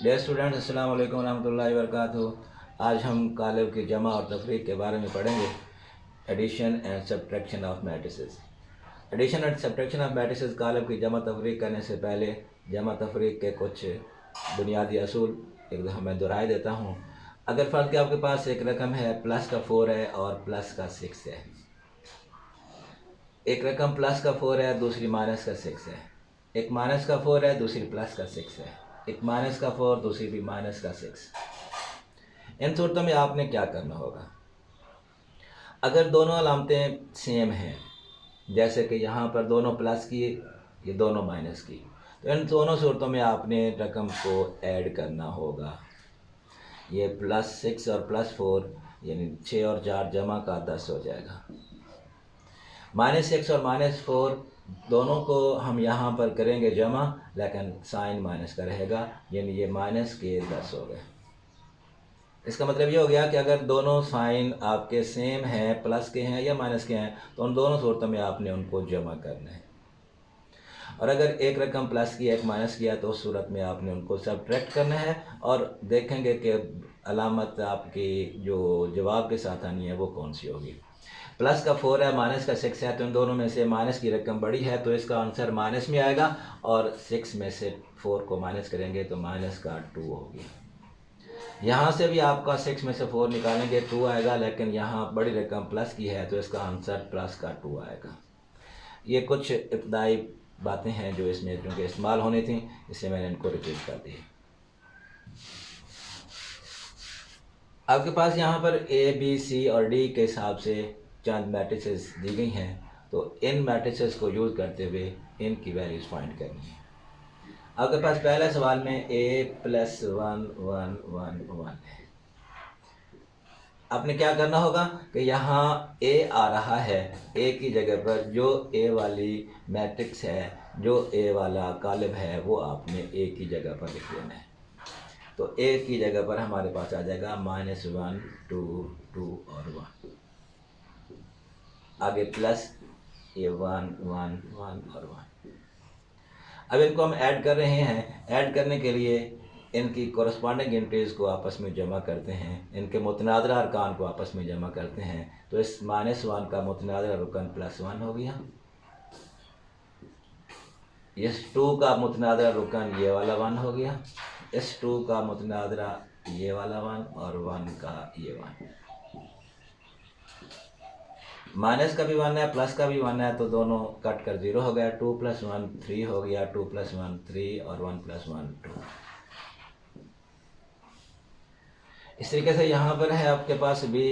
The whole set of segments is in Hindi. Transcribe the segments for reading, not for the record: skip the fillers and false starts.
डियर स्टूडेंट्स, अस्सलाम वालेकुम रहमतुल्लाहि व बरकातुहू। आज हम कालिब की जमा और तफरीक के बारे में पढ़ेंगे। Addition and subtraction of matrices. Addition and subtraction of matrices कालिब की जमा तफरीक करने से पहले जमा तफरीक के कुछ बुनियादी असूल एक दफ़ा मैं दोहराई देता हूँ। अगर फ़र्ज़ के आपके पास एक रकम है, प्लस का 4 है और प्लस का 6 है। एक रकम प्लस का 4 है, दूसरी माइनस का 6 है। एक माइनस का 4 है, दूसरी प्लस का 6 है। एक माइनस का 4, दूसरी भी माइनस का 6। इन सूरतों में आपने क्या करना होगा? अगर दोनों अलामतें सेम हैं, जैसे कि यहाँ पर दोनों प्लस की, ये दोनों माइनस की, तो इन दोनों सूरतों में आपने रकम को ऐड करना होगा। ये +6 और +4 यानी 6 और 4 जमा का 10 हो जाएगा। -6 और -4 दोनों को हम यहाँ पर करेंगे जमा, लेकिन साइन माइनस का रहेगा, यानी ये माइनस के 10 हो गए। इसका मतलब ये हो गया कि अगर दोनों साइन आपके सेम हैं, प्लस के हैं या माइनस के हैं, तो उन दोनों सूरतों में आपने उनको जमा करना है। और अगर एक रकम प्लस की एक माइनस किया तो उस सूरत में आपने उनको सब्ट्रैक्ट करना है और देखेंगे कि अलामत आपकी जो जवाब के साथ आनी है वो कौन सी होगी। प्लस का 4 है, माइनस का 6 है, तो इन दोनों में से माइनस की रकम बड़ी है, तो इसका आंसर माइनस में आएगा। और 6 में से 4 को माइनस करेंगे तो माइनस का 2 होगी। यहाँ से भी आपका 6 में से 4 निकालेंगे 2 आएगा, लेकिन यहाँ बड़ी रकम प्लस की है तो इसका आंसर प्लस का 2 आएगा। ये कुछ इब्तदाई बातें हैं जो इसमें क्योंकि इस्तेमाल होनी थी, इससे मैंने इनको रिपीट कर दी। आपके पास यहाँ पर ए, बी, सी और डी के हिसाब से चंद मैट्रिसेस दी गई हैं, तो इन मैट्रिसेस को यूज़ करते हुए इनकी वैल्यूज़ फाइंड करनी है। आपके पास पहले सवाल में a + 1 1 1 1 है। आपने क्या करना होगा कि यहाँ a आ रहा है, a की जगह पर जो a वाली मैट्रिक्स है, जो a वाला कालिब है, वो आपने a की जगह पर लिख देना है। तो a की जगह पर हमारे पास आ जाएगा -1 2 2 और 1। आगे प्लस ये 1 1 1 और 1। अब इनको हम ऐड कर रहे हैं। ऐड करने के लिए इनकी कॉरस्पॉन्डिंग एंट्रीज को आपस में जमा करते हैं, इनके मुतनादरा अरकान को आपस में जमा करते हैं। तो इस -1 का मुतनादरा रुकन +1 हो गया। इस 2 का मुतनादरा रुकन ये वाला 1 हो गया। इस 2 का मुतनादरा ये वाला 1 और 1 का ये 1। माइनस का भी 1 है, प्लस का भी 1 है, तो दोनों कट कर 0 हो गया। 2 + 1 3 हो गया, 2 + 1 3 और 1 + 1 2। इस तरीके से यहाँ पर है आपके पास भी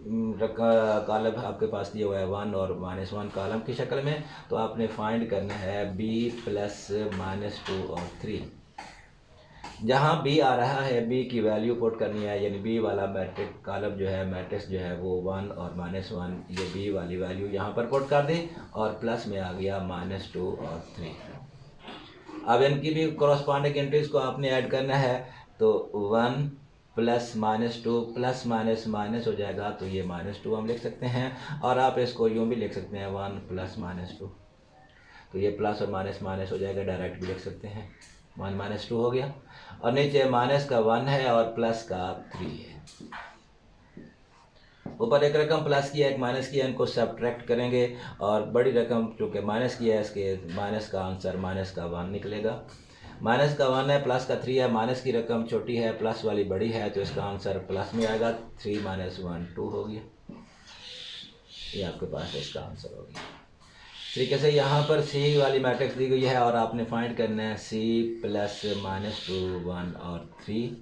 कॉलम आपके पास दिया हुआ है 1 और -1 कॉलम की शक्ल में। तो आपने फाइंड करना है b + -2 और 3। जहाँ b आ रहा है, b की वैल्यू पुट करनी है, यानी b वाला मैट्रिक कॉलम जो है, मैट्रिक्स जो है वो 1 और -1, ये b वाली वैल्यू यहाँ पर पुट कर दी और प्लस में आ गया -2 और 3। अब इनकी भी कॉरस्पॉन्डिंग एंट्रीज को आपने ऐड करना है। तो 1 + -2 प्लस माइनस माइनस हो जाएगा, तो ये -2 हम लिख सकते हैं। और आप इसको यूँ भी लिख सकते हैं 1 + -2, तो ये प्लस और माइनस माइनस हो जाएगा, डायरेक्ट भी लिख सकते हैं 1 - 2 हो गया। और नीचे माइनस का 1 है और प्लस का 3 है। ऊपर एक रकम प्लस की है, एक माइनस की है, इनको सब्ट्रैक्ट करेंगे और बड़ी रकम चूँकि माइनस की है, इसके माइनस का आंसर माइनस का 1 निकलेगा। माइनस का 1 है, प्लस का 3 है, माइनस की रकम छोटी है, प्लस वाली बड़ी है, तो इसका आंसर प्लस में आएगा। 3 - 1 2 हो गया। ये आपके पास इसका आंसर हो गया। तरीके से यहाँ पर सी वाली मैट्रिक्स दी गई है और आपने फाइंड करना है c + -2 1 और 3।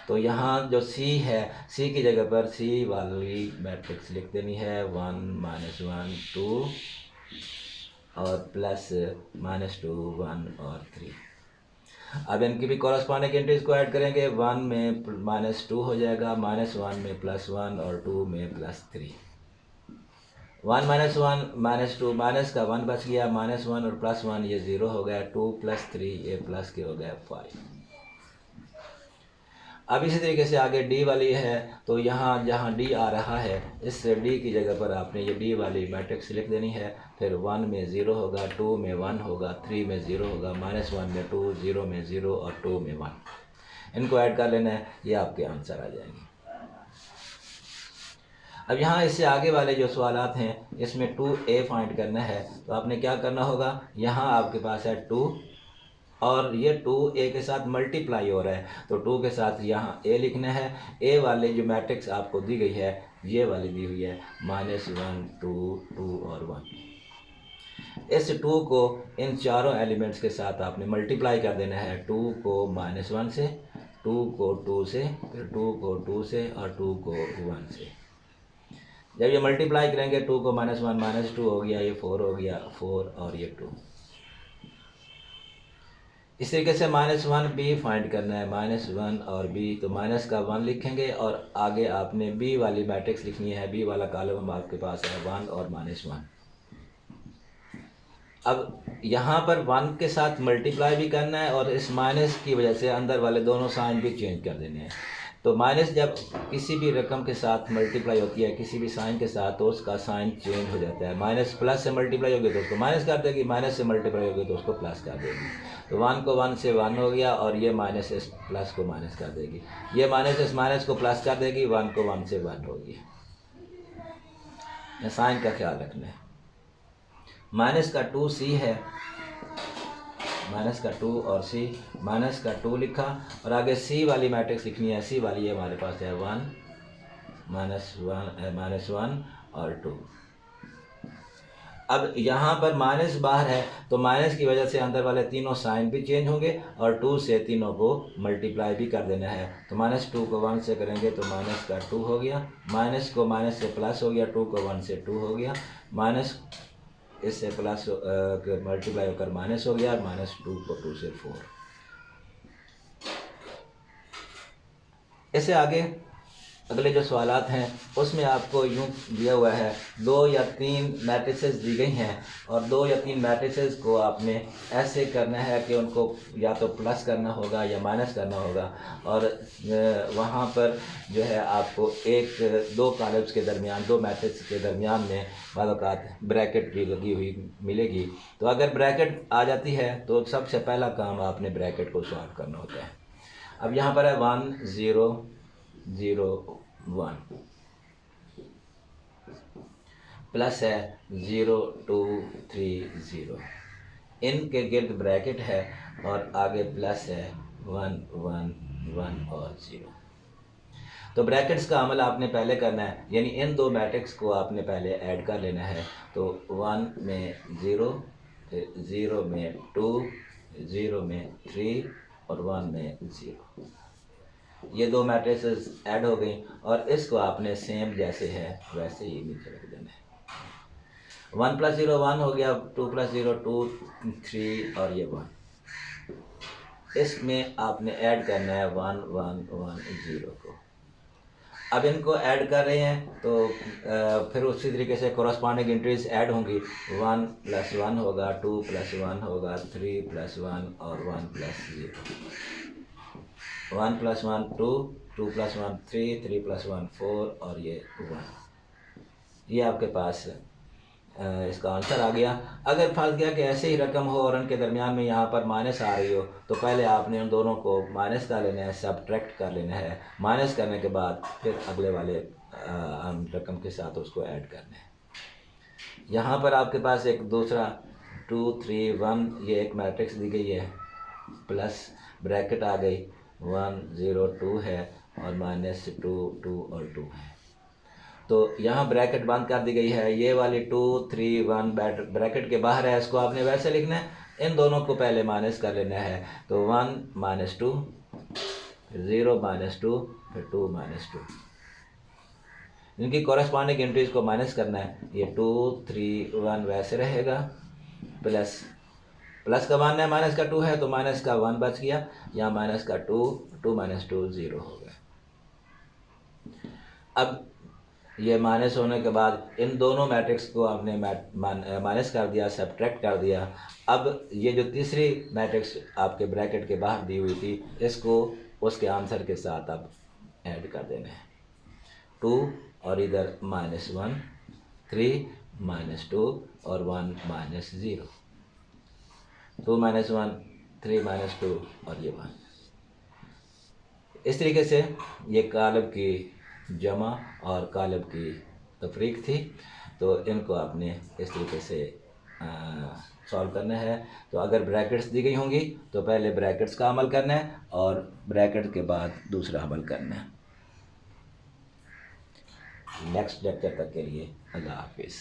तो यहाँ जो c है, c की जगह पर c वाली मैट्रिक्स लिख देनी है 1 - 1 2 और प्लस -2 1 और 3। अब इनकी भी कॉरस्पॉन्डिंग एंट्रीज को ऐड करेंगे। 1 में -2 हो जाएगा, -1 में +1 और 2 में +3। 1 - 1 -2, माइनस का 1 बच गया, -1 और +1 ये 0 हो गया। 2 + 3 ये प्लस के हो गया 5। अब इसी तरीके से आगे डी वाली है, तो यहाँ जहाँ डी आ रहा है, इस डी की जगह पर आपने ये डी वाली मैट्रिक्स लिख देनी है। फिर 1 में 0 होगा, 2 में 1 होगा, 3 में 0 होगा, -1 में 2, 0 में 0 और 2 में 1। इनको ऐड कर लेना है, ये आपके आंसर आ जाएंगे। अब यहाँ इससे आगे वाले जो सवालात हैं इसमें 2a फाइंड करना है, तो आपने क्या करना होगा, यहाँ आपके पास है 2 और ये 2a के साथ मल्टीप्लाई हो रहा है, तो 2 के साथ यहाँ a लिखना है। a वाले जो मैट्रिक्स आपको दी गई है ये वाली दी हुई है -1 2 2 और 1। इस 2 को इन चारों एलिमेंट्स के साथ आपने मल्टीप्लाई कर देना है। 2 को -1 से, 2 को 2 से, फिर 2 को 2 से और 2 को 1 से। जब ये मल्टीप्लाई करेंगे 2 को -1 -2 हो गया, ये 4 हो गया, 4 और ये 2। इस तरीके से -1 b फाइंड करना है, -1 और b, तो माइनस का 1 लिखेंगे और आगे आपने b वाली मैट्रिक्स लिखनी है। b वाला कॉलम आपके पास है 1 और -1। अब यहाँ पर 1 के साथ मल्टीप्लाई भी करना है और इस माइनस की वजह से अंदर वाले दोनों साइन भी चेंज कर देने हैं। तो माइनस जब किसी भी रकम के साथ मल्टीप्लाई होती है किसी भी साइन के साथ, तो उसका साइन चेंज हो जाता है। माइनस प्लस से मल्टीप्लाई होगी तो उसको माइनस कर देगी, माइनस से मल्टीप्लाई होगी तो उसको प्लस कर देगी। तो 1 को 1 से 1 हो गया और ये माइनस इस प्लस को माइनस कर देगी, ये माइनस इस माइनस को प्लस कर देगी, 1 को 1 से 1 होगी। साइन का ख्याल रखना है। माइनस का 2c है, माइनस का 2 और c, माइनस का 2 लिखा और आगे c वाली मैट्रिक्स लिखनी है। c वाली है हमारे पास है 1 -1 और 2। अब यहाँ पर माइनस बाहर है तो माइनस की वजह से अंदर वाले तीनों साइन भी चेंज होंगे और 2 से तीनों को मल्टीप्लाई भी कर देना है। तो -2 को 1 से करेंगे तो माइनस का 2 हो गया, माइनस को माइनस से प्लस हो गया, 2 को 1 से 2 हो गया, माइनस इससे प्लस मल्टीप्लाई होकर माइनस हो गया, -2 को 2 से 4। इससे आगे अगले जो सवालात हैं उसमें आपको यूँ दिया हुआ है 2 या 3 मैट्रिसेस दी गई हैं और 2 या 3 मैट्रिसेस को आपने ऐसे करना है कि उनको या तो प्लस करना होगा या माइनस करना होगा। और वहाँ पर जो है आपको 2 कॉलम्स के दरमियान, 2 मैट्रिक्स के दरमियान में बाद औक़ात ब्रैकेट भी लगी हुई मिलेगी। तो अगर ब्रैकेट आ जाती है तो सबसे पहला काम आपने ब्रैकेट को सॉल्व करना होता है। अब यहाँ पर है 1 0 0 1 प्लस है 0 2 3 0, इनके गिर्द ब्रैकेट है और आगे प्लस है 1 1 1 और 0। तो ब्रैकेट्स का अमल आपने पहले करना है, यानी इन 2 मैट्रिक्स को आपने पहले ऐड कर लेना है। तो 1 में 0, फिर 0 में 2, 0 में 3 और 1 में 0। ये 2 मैट्रिसेस ऐड हो गई और इसको आपने सेम जैसे है वैसे ही नीचे रख देना है। 1 + 0 1 हो गया, 2 + 0 2 3 और ये 1। इसमें आपने ऐड करना है 1 1 1 0 को। अब इनको ऐड कर रहे हैं तो फिर उसी तरीके से कोरस्पॉन्डिंग एंट्रीज ऐड होंगी। 1 + 1 होगा, 2 + 1 होगा, 3 + 1 और 1 + 0। 1 + 1 2, 2 + 1 3, 3 + 1 4 और ये 1। ये आपके पास इसका आंसर आ गया। अगर फर्ज गया कि ऐसे ही रकम हो और उनके दरमियान में यहाँ पर माइनस आ रही हो तो पहले आपने उन दोनों को माइनस कर लेना है, सब्ट्रैक्ट कर लेना है। माइनस करने के बाद फिर अगले वाले रकम के साथ उसको ऐड करना है। यहाँ पर आपके पास एक दूसरा 2 3 1 ये एक मैट्रिक्स दी गई है, प्लस ब्रैकेट आ गई 1 0 2 है और -2 2 और 2 है। तो यहाँ ब्रैकेट बंद कर दी गई है। ये वाली 2 3 1 ब्रैकेट के बाहर है, इसको आपने वैसे लिखना है। इन दोनों को पहले माइनस कर लेना है। तो 1 -2, फिर 0 -2, फिर 2 -2। इनकी कॉरेस्पॉन्डिंग एंट्रीज को माइनस करना है। ये 2 3 1 वैसे रहेगा, प्लस का 1 है, माइनस का 2 है तो माइनस का 1 बच गया। यहाँ माइनस का 2 2 -2 0 हो गया। अब ये माइनस होने के बाद इन दोनों मैट्रिक्स को आपने माइनस कर दिया, सब्ट्रैक्ट कर दिया। अब ये जो तीसरी मैट्रिक्स आपके ब्रैकेट के बाहर दी हुई थी इसको उसके आंसर के साथ अब ऐड कर देना है। 2 और इधर -1, 3 -2 और 1 -0। 2 -1 3 -2 और ये 1। इस तरीके से ये कालब की जमा और कालब की तफरीक थी। तो इनको आपने इस तरीके से सॉल्व करना है। तो अगर ब्रैकेट्स दी गई होंगी तो पहले ब्रैकेट्स का अमल करना है और ब्रैकेट के बाद दूसरा अमल करना है। नेक्स्ट लेक्चर तक के लिए अल्लाह हाफिज़।